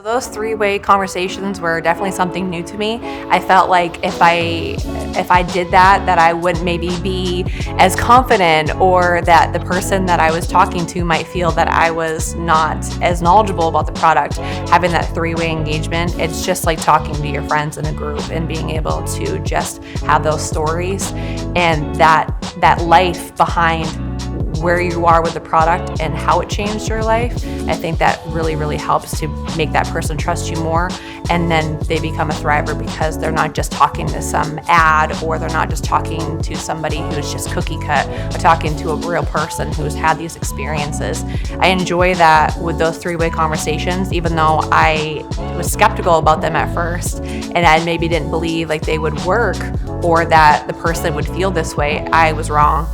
Those three-way conversations were definitely something new to me. I felt like if I did that I wouldn't maybe be as confident, or that the person that I was talking to might feel that I was not as knowledgeable about the product. Having that three-way engagement, it's just like talking to your friends in a group and being able to just have those stories and that life behind where you are with the product and how it changed your life. I think that really, really helps to make that person trust you more. And then they become a thriver because they're not just talking to some ad, or they're not just talking to somebody who's just cookie cut. They're talking to a real person who's had these experiences. I enjoy that with those three-way conversations, even though I was skeptical about them at first and I maybe didn't believe like they would work or that the person would feel this way. I was wrong.